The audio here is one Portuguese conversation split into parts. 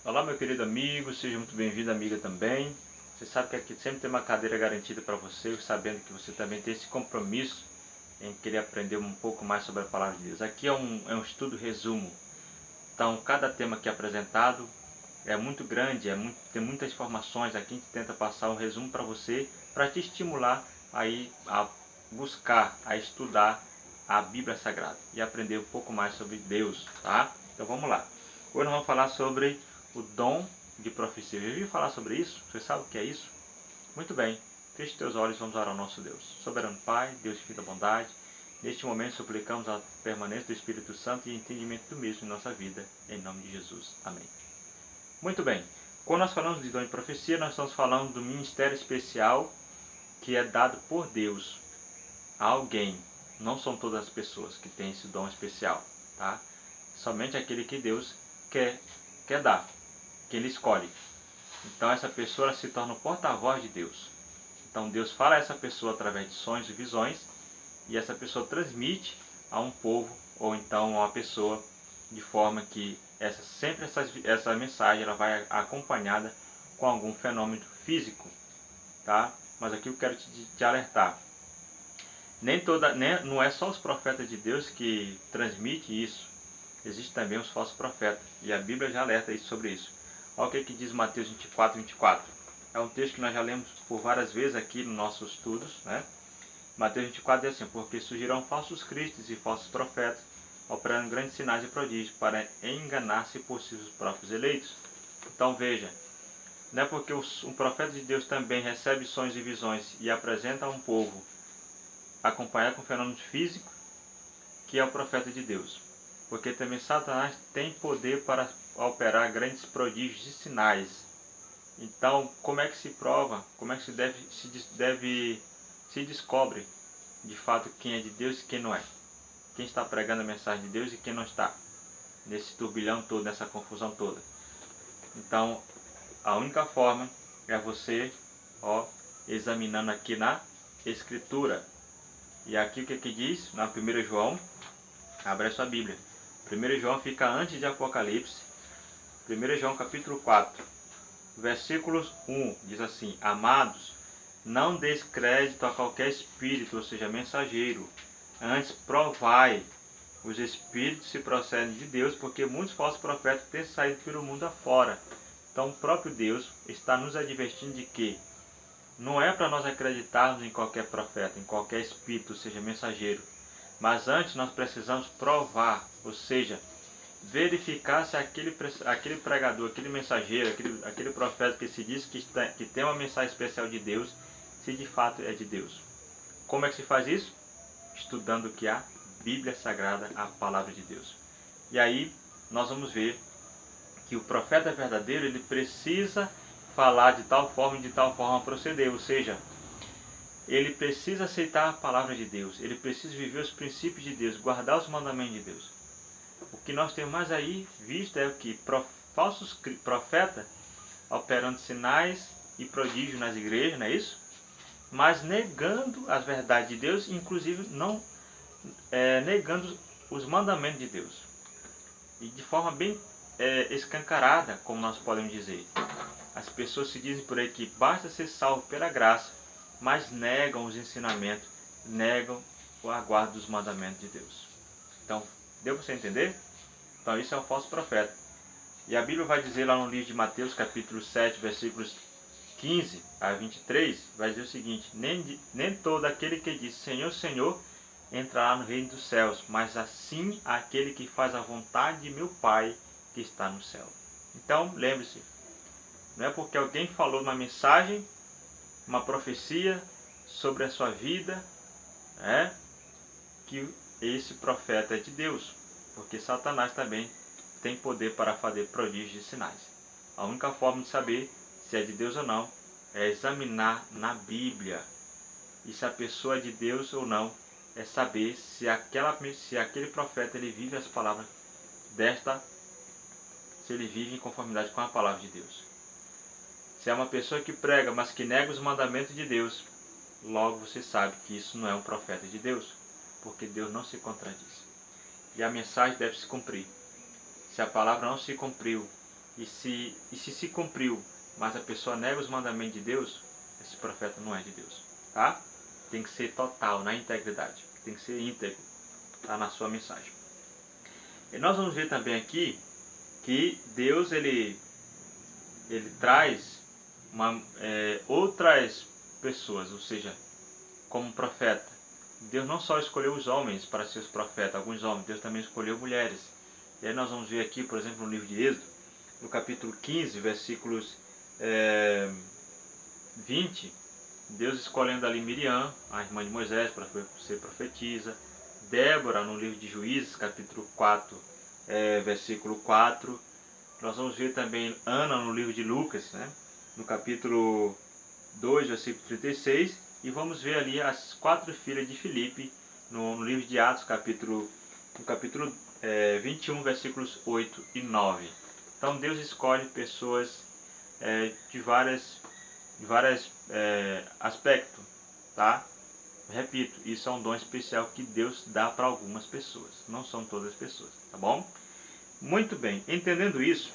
Olá, meu querido amigo, seja muito bem-vindo, amiga também. Você sabe que aqui sempre tem uma cadeira garantida para você, sabendo que você também tem esse compromisso em querer aprender um pouco mais sobre a Palavra de Deus. Aqui é um estudo resumo, então cada tema aqui apresentado é muito grande, tem muitas informações. Aqui a gente tenta passar um resumo para você, para te estimular aí a buscar, a estudar a Bíblia Sagrada e aprender um pouco mais sobre Deus, tá? Então vamos lá. Hoje nós vamos falar sobre o dom de profecia. Já ouviu falar sobre isso? Você sabe o que é isso? Muito bem. Feche teus olhos e vamos orar ao nosso Deus. Soberano Pai, Deus de infinita bondade, neste momento suplicamos a permanência do Espírito Santo e entendimento do mesmo em nossa vida, em nome de Jesus. Amém. Muito bem. Quando nós falamos de dom de profecia, nós estamos falando do ministério especial que é dado por Deus a alguém. Não são todas as pessoas que têm esse dom especial, tá? Somente aquele que Deus quer dar, que Ele escolhe. Então essa pessoa se torna o porta-voz de Deus. Então Deus fala a essa pessoa através de sonhos e visões, e essa pessoa transmite a um povo ou então a uma pessoa de forma que essa mensagem ela vai acompanhada com algum fenômeno físico, tá? Mas aqui eu quero te alertar. Não é só os profetas de Deus que transmitem isso. Existem também os falsos profetas. E a Bíblia já alerta sobre isso. Olha o que diz Mateus 24, 24. É um texto que nós já lemos por várias vezes aqui nos nossos estudos, né? Mateus 24 diz assim: porque surgirão falsos cristos e falsos profetas, operando grandes sinais e prodígios, para enganar-se por si os próprios eleitos. Então veja, não é porque um profeta de Deus também recebe sonhos e visões e apresenta a um povo acompanhado com fenômenos físicos, que é o profeta de Deus. Porque também Satanás tem poder para operar grandes prodígios e sinais. Então, como é que se prova? Como é que se descobre de fato quem é de Deus e quem não é? Quem está pregando a mensagem de Deus e quem não está? Nesse turbilhão todo, nessa confusão toda. Então, a única forma é você, examinando aqui na Escritura. E aqui o que diz? Na 1 João, abre a sua Bíblia. 1 João fica antes de Apocalipse. 1 João capítulo 4, versículos 1, diz assim: Amados, não deis crédito a qualquer espírito, ou seja, mensageiro. Antes provai os espíritos se procedem de Deus, porque muitos falsos profetas têm saído pelo mundo afora. Então o próprio Deus está nos advertindo de que não é para nós acreditarmos em qualquer profeta, em qualquer espírito, seja mensageiro. Mas antes nós precisamos provar, ou seja, verificar se aquele pregador, aquele mensageiro, aquele profeta que se diz que tem uma mensagem especial de Deus, se de fato é de Deus. Como é que se faz isso? Estudando o que a Bíblia Sagrada, a Palavra de Deus. E aí nós vamos ver que o profeta verdadeiro ele precisa falar de tal forma e de tal forma proceder, ou seja, ele precisa aceitar a palavra de Deus, ele precisa viver os princípios de Deus, guardar os mandamentos de Deus. O que nós temos mais aí visto é o que falsos profetas operando sinais e prodígios nas igrejas, não é isso? Mas negando as verdades de Deus, inclusive não negando os mandamentos de Deus. E de forma bem escancarada, como nós podemos dizer. As pessoas se dizem por aí que basta ser salvo pela graça, mas negam os ensinamentos, negam o aguardo dos mandamentos de Deus. Então, deu para você entender? Então, isso é um falso profeta. E a Bíblia vai dizer lá no livro de Mateus, capítulo 7, versículos 15 a 23, vai dizer o seguinte: nem todo aquele que diz Senhor, Senhor, entrará no reino dos céus, mas assim aquele que faz a vontade de meu Pai que está no céu. Então, lembre-se, não é porque alguém falou uma mensagem, uma profecia sobre a sua vida, que esse profeta é de Deus, porque Satanás também tem poder para fazer prodígios e sinais. A única forma de saber se é de Deus ou não é examinar na Bíblia. E se a pessoa é de Deus ou não é saber se aquele profeta ele vive as palavras se ele vive em conformidade com a palavra de Deus. Se é uma pessoa que prega, mas que nega os mandamentos de Deus, logo você sabe que isso não é um profeta de Deus, porque Deus não se contradiz. E a mensagem deve se cumprir. Se a palavra não se cumpriu, e se cumpriu, mas a pessoa nega os mandamentos de Deus, esse profeta não é de Deus, tá? Tem que ser total, na integridade, tem que ser íntegro, tá, na sua mensagem. E nós vamos ver também aqui que Deus ele traz outras pessoas, ou seja, como profeta. Deus não só escolheu os homens para ser os profetas, alguns homens, Deus também escolheu mulheres. E aí nós vamos ver aqui, por exemplo, no livro de Êxodo, no capítulo 15, versículos 20, Deus escolhendo ali Miriam, a irmã de Moisés, para ser profetisa. Débora, no livro de Juízes, capítulo 4, versículo 4. Nós vamos ver também Ana, no livro de Lucas, né? No capítulo 2, versículo 36. E vamos ver ali as 4 filhas de Filipe, no livro de Atos, no capítulo 21, versículos 8 e 9. Então Deus escolhe pessoas de vários aspectos, tá? Repito, isso é um dom especial que Deus dá para algumas pessoas, não são todas as pessoas, tá bom? Muito bem, entendendo isso,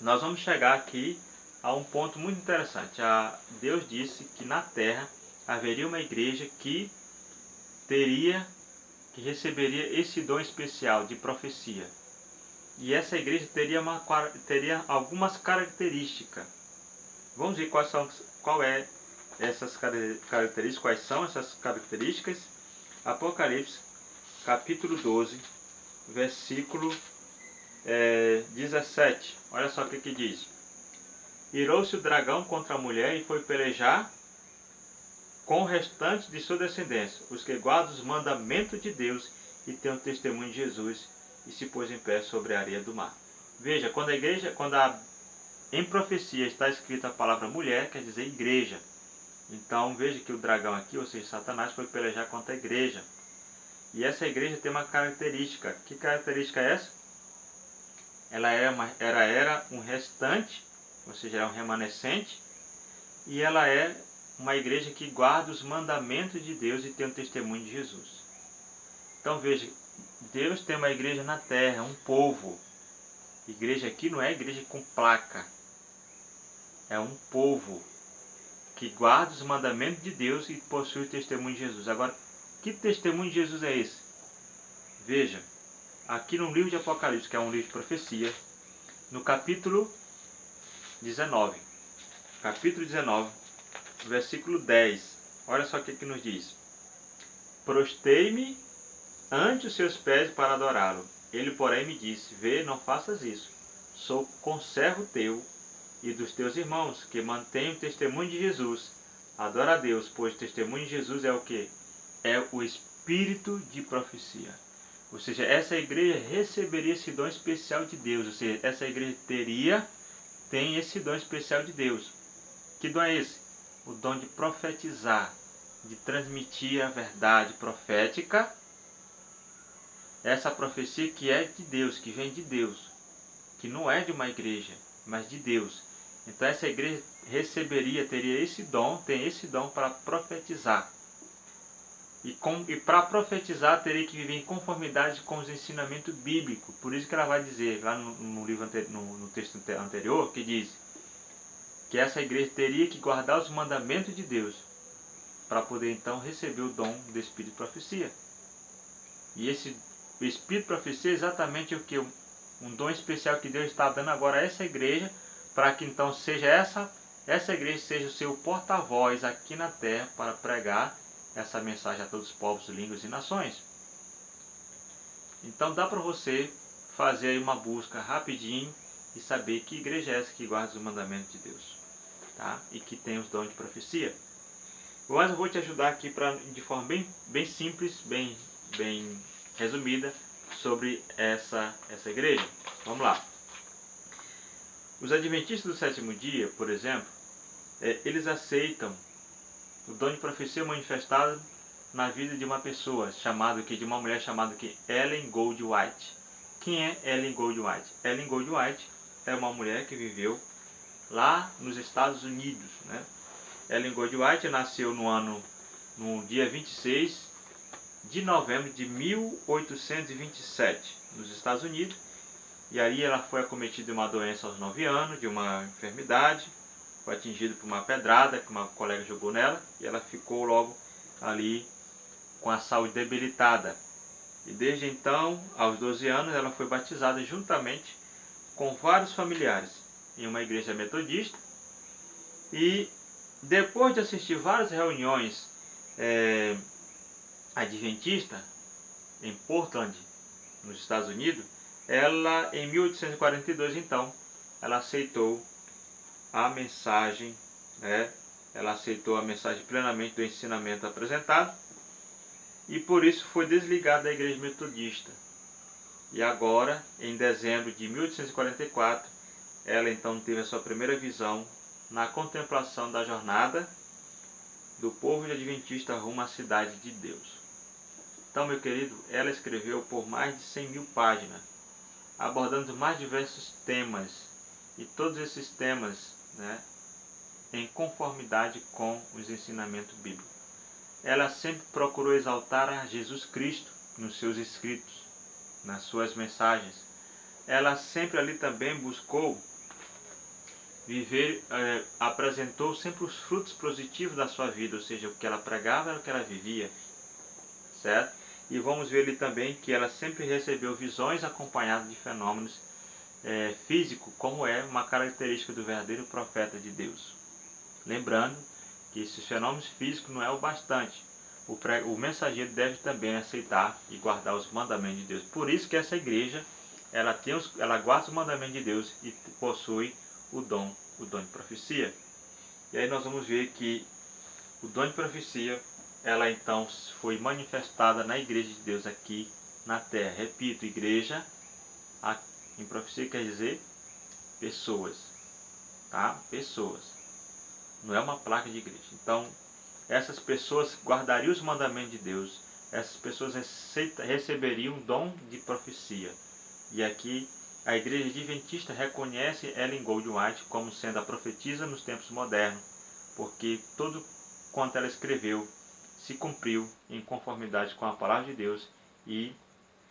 nós vamos chegar aqui a um ponto muito interessante. Deus disse que na terra haveria uma igreja que receberia esse dom especial de profecia. E essa igreja teria algumas características. Vamos ver quais são essas características, quais são essas características. Apocalipse, capítulo 12, versículo 17. Olha só o que diz. Irou-se o dragão contra a mulher e foi pelejar com o restante de sua descendência, os que guardam os mandamentos de Deus e têm o testemunho de Jesus, e se pôs em pé sobre a areia do mar. Veja, quando em profecia está escrita a palavra mulher, quer dizer igreja. Então veja que o dragão aqui, ou seja, Satanás, foi pelejar contra a igreja. E essa igreja tem uma característica. Que característica é essa? Ela era um restante, ou seja, era um remanescente, e ela é uma igreja que guarda os mandamentos de Deus e tem o testemunho de Jesus. Então veja, Deus tem uma igreja na terra, um povo. Igreja aqui não é igreja com placa, é um povo que guarda os mandamentos de Deus e possui o testemunho de Jesus. Agora, que testemunho de Jesus é esse? Veja, aqui no livro de Apocalipse, que é um livro de profecia, no capítulo 19, versículo 10, olha só o que nos diz. Prostei-me ante os seus pés para adorá-lo. Ele, porém, me disse, vê, não faças isso. Sou conservo teu e dos teus irmãos, que mantêm o testemunho de Jesus. Adora a Deus, pois o testemunho de Jesus é o quê? É o espírito de profecia. Ou seja, essa igreja receberia esse dom especial de Deus. Ou seja, essa igreja tem esse dom especial de Deus. Que dom é esse? O dom de profetizar, de transmitir a verdade profética. Essa profecia que é de Deus, que vem de Deus, que não é de uma igreja, mas de Deus. Então essa igreja teria esse dom, tem esse dom para profetizar. E para profetizar teria que viver em conformidade com os ensinamentos bíblicos. Por isso que ela vai dizer, lá no livro no texto anterior, que diz que essa igreja teria que guardar os mandamentos de Deus, para poder então receber o dom do Espírito de Profecia. E o Espírito de Profecia é exatamente o que? Um dom especial que Deus está dando agora a essa igreja, para que então seja essa igreja seja o seu porta-voz aqui na terra para pregar essa mensagem a todos os povos, línguas e nações. Então dá para você fazer aí uma busca rapidinho e saber que igreja é essa que guarda os mandamentos de Deus, tá? E que tem os dons de profecia. Mas eu vou te ajudar aqui de forma bem simples, bem resumida, sobre essa igreja. Vamos lá. Os adventistas do sétimo dia, por exemplo, eles aceitam o dom de profecia manifestado na vida de uma pessoa, de uma mulher chamada Ellen Gold White. Quem é Ellen Gold White? Ellen Gold White é uma mulher que viveu lá nos Estados Unidos, né? Ellen Gold White nasceu no dia 26 de novembro de 1827, nos Estados Unidos, E aí ela foi acometida de uma doença aos 9 anos, de uma enfermidade, foi atingida por uma pedrada que uma colega jogou nela, e ela ficou logo ali com a saúde debilitada. E desde então, aos 12 anos, ela foi batizada juntamente com vários familiares em uma igreja metodista. E depois de assistir várias reuniões adventistas em Portland, nos Estados Unidos, ela, em 1842, então, ela aceitou a mensagem, ela aceitou a mensagem plenamente do ensinamento apresentado, e por isso foi desligada da igreja metodista. E agora, em dezembro de 1844, ela então teve a sua primeira visão na contemplação da jornada do povo de adventista rumo à cidade de Deus. Então, meu querido, ela escreveu por mais de 100.000 páginas, abordando mais diversos temas, e todos esses temas, em conformidade com os ensinamentos bíblicos. Ela sempre procurou exaltar a Jesus Cristo nos seus escritos, nas suas mensagens. Ela sempre ali também buscou viver, apresentou sempre os frutos positivos da sua vida, ou seja, o que ela pregava era o que ela vivia, certo? E vamos ver ali também que ela sempre recebeu visões acompanhadas de fenômenos físicos, como é uma característica do verdadeiro profeta de Deus. Lembrando que esses fenômenos físicos não é o bastante. O mensageiro deve também aceitar e guardar os mandamentos de Deus. Por isso que essa igreja, ela guarda os mandamentos de Deus e possui o dom de profecia. E aí nós vamos ver que o dom de profecia, ela então foi manifestada na igreja de Deus aqui na terra. Repito, igreja, em profecia quer dizer pessoas, tá? Pessoas. Não é uma placa de igreja. Então, essas pessoas guardariam os mandamentos de Deus. Essas pessoas receberiam o dom de profecia. E aqui a igreja adventista reconhece Ellen Gold White como sendo a profetisa nos tempos modernos, porque tudo quanto ela escreveu se cumpriu em conformidade com a palavra de Deus, e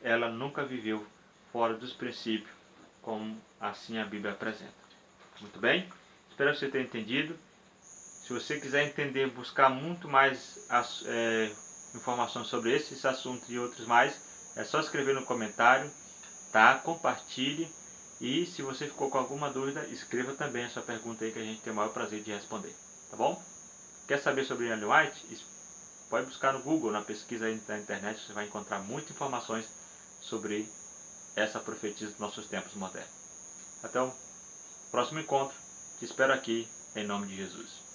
ela nunca viveu fora dos princípios, como assim a Bíblia apresenta. Muito bem? Espero que você tenha entendido. Se você quiser entender, buscar muito mais informações sobre esses assuntos e outros mais, é só escrever no comentário, tá? Compartilhe, e se você ficou com alguma dúvida, escreva também a sua pergunta aí, que a gente tem o maior prazer de responder, tá bom? Quer saber sobre Ellen White? Pode buscar no Google, na pesquisa aí na internet, você vai encontrar muitas informações sobre essa profetisa dos nossos tempos modernos. Até o próximo encontro, te espero aqui, em nome de Jesus.